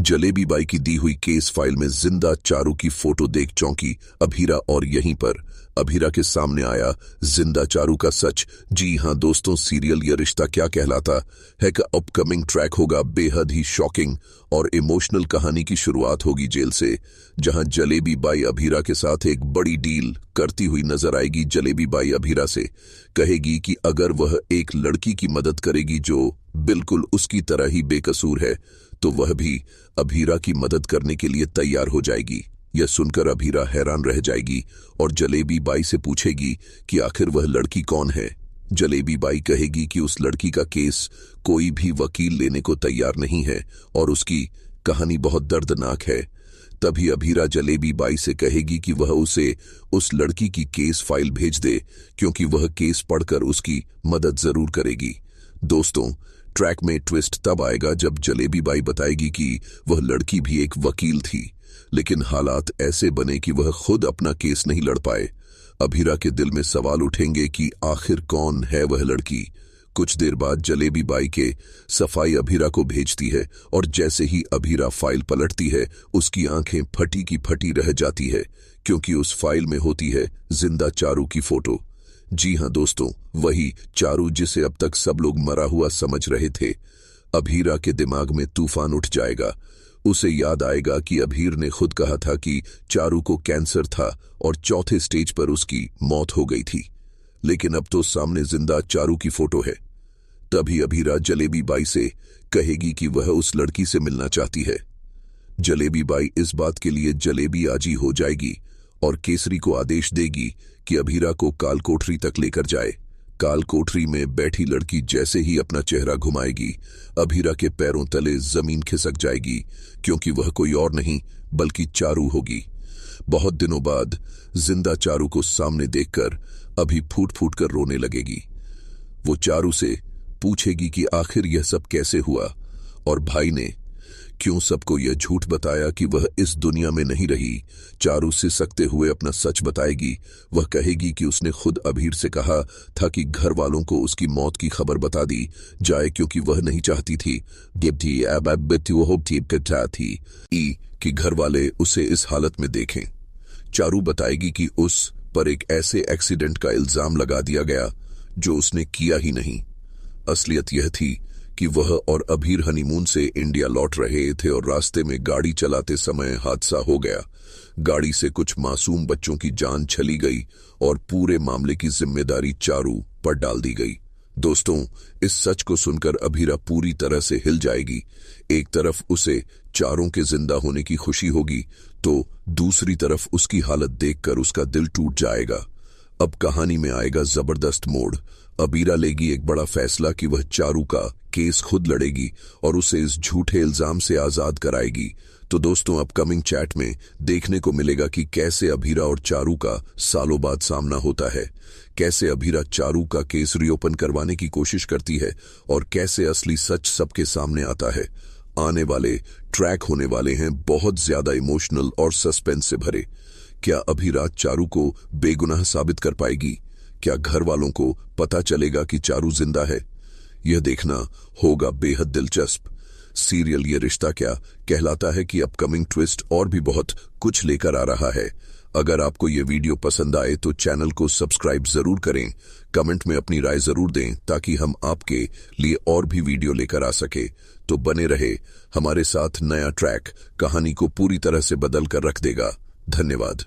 Jalebi by की दी हुई case file में जिंदा चारू की फोटो देख चौंकी अभीरा और यहीं पर अभीरा के सामने आया जिंदा चारू का सच। जी हां दोस्तों, सीरियल ये रिश्ता क्या कहलाता है का अपकमिंग ट्रैक होगा बेहद ही शॉकिंग और इमोशनल कहानी की शुरुआत होगी जेल से, जहां जलेबी बाई अभीरा के साथ एक बड़ी डील करती हुई नजर आएगी। जलेबी बाई अभीरा से कहेगी कि अगर वह एक लड़की की मदद करेगी जो बिल्कुल उसकी तरह ही बेकसूर है तो वह भी अभीरा की मदद करने के लिए तैयार हो जाएगी। यह सुनकर अभीरा हैरान रह जाएगी और जलेबी बाई से पूछेगी कि आखिर वह लड़की कौन है। जलेबी बाई कहेगी कि उस लड़की का केस कोई भी वकील लेने को तैयार नहीं है और उसकी कहानी बहुत दर्दनाक है। तभी अभीरा जलेबी बाई से कहेगी कि वह उसे उस लड़की की केस फाइल भेज दे, क्योंकि वह केस पढ़कर उसकी मदद जरूर करेगी। दोस्तों, ट्रैक में ट्विस्ट तब आएगा जब जलेबी बाई बताएगी कि वह लड़की भी एक वकील थी, लेकिन हालात ऐसे बने कि वह खुद अपना केस नहीं लड़ पाए। अभीरा के दिल में सवाल उठेंगे कि आखिर कौन है वह लड़की। कुछ देर बाद जलेबी बाई के सफाई अभीरा को भेजती है और जैसे ही अभीरा फाइल पलटती है उसकी आंखें फटी की फटी रह जाती है, क्योंकि उस फाइल में होती है जिंदा चारू की फोटो। जी हां दोस्तों, वही चारू जिसे अब तक सब लोग मरा हुआ समझ रहे थे। अभीरा के दिमाग में तूफान उठ जाएगा। उसे याद आएगा कि अभीर ने खुद कहा था कि चारू को कैंसर था और चौथे स्टेज पर उसकी मौत हो गई थी, लेकिन अब तो सामने जिंदा चारू की फोटो है। तभी अभीरा जलेबी बाई से कहेगी कि वह उस लड़की से मिलना चाहती है। जलेबी बाई इस बात के लिए जलेबी आजी हो जाएगी और केसरी को आदेश देगी कि अभीरा को काल कोठरी तक लेकर जाए। काल कोठरी में बैठी लड़की जैसे ही अपना चेहरा घुमाएगी, अभीरा के पैरों तले जमीन खिसक जाएगी, क्योंकि वह कोई और नहीं बल्कि चारू होगी। बहुत दिनों बाद जिंदा चारू को सामने देखकर अभी फूट फूट कर रोने लगेगी। वो चारू से पूछेगी कि आखिर यह सब कैसे हुआ और भाई ने क्यों सबको यह झूठ बताया कि वह इस दुनिया में नहीं रही। चारू सिसकते हुए अपना सच बताएगी। वह कहेगी कि उसने खुद अभीर से कहा था कि घर वालों को उसकी मौत की खबर बता दी जाए, क्योंकि वह नहीं चाहती थी कि घर वाले उसे इस हालत में देखें। चारू बताएगी कि उस पर एक ऐसे एक्सीडेंट का इल्जाम लगा दिया गया जो उसने किया ही नहीं। असलियत यह थी कि वह और अभीर हनीमून से इंडिया लौट रहे थे और रास्ते में गाड़ी चलाते समय हादसा हो गया। गाड़ी से कुछ मासूम बच्चों की जान चली गई और पूरे मामले की जिम्मेदारी चारू पर डाल दी गई। दोस्तों, इस सच को सुनकर अभीरा पूरी तरह से हिल जाएगी। एक तरफ उसे चारों के जिंदा होने की खुशी होगी तो दूसरी तरफ उसकी हालत देखकर उसका दिल टूट जाएगा। अब कहानी में आएगा जबरदस्त मोड़। अभीरा लेगी एक बड़ा फैसला कि वह चारू का केस खुद लड़ेगी और उसे इस झूठे इल्जाम से आजाद कराएगी। तो दोस्तों, अपकमिंग चैट में देखने को मिलेगा कि कैसे अभीरा और चारू का सालों बाद सामना होता है, कैसे अभीरा चारू का केस रीओपन करवाने की कोशिश करती है और कैसे असली सच सबके सामने आता है। आने वाले ट्रैक होने वाले हैं बहुत ज्यादा इमोशनल और सस्पेंस से भरे। क्या अभीरा चारू को बेगुनाह साबित कर पाएगी? क्या घर वालों को पता चलेगा कि चारू जिंदा है? यह देखना होगा बेहद दिलचस्प। सीरियल ये रिश्ता क्या कहलाता है कि अपकमिंग ट्विस्ट और भी बहुत कुछ लेकर आ रहा है। अगर आपको ये वीडियो पसंद आए तो चैनल को सब्सक्राइब जरूर करें, कमेंट में अपनी राय जरूर दें ताकि हम आपके लिए और भी वीडियो लेकर आ सके। तो बने रहे हमारे साथ, नया ट्रैक कहानी को पूरी तरह से बदल कर रख देगा। धन्यवाद।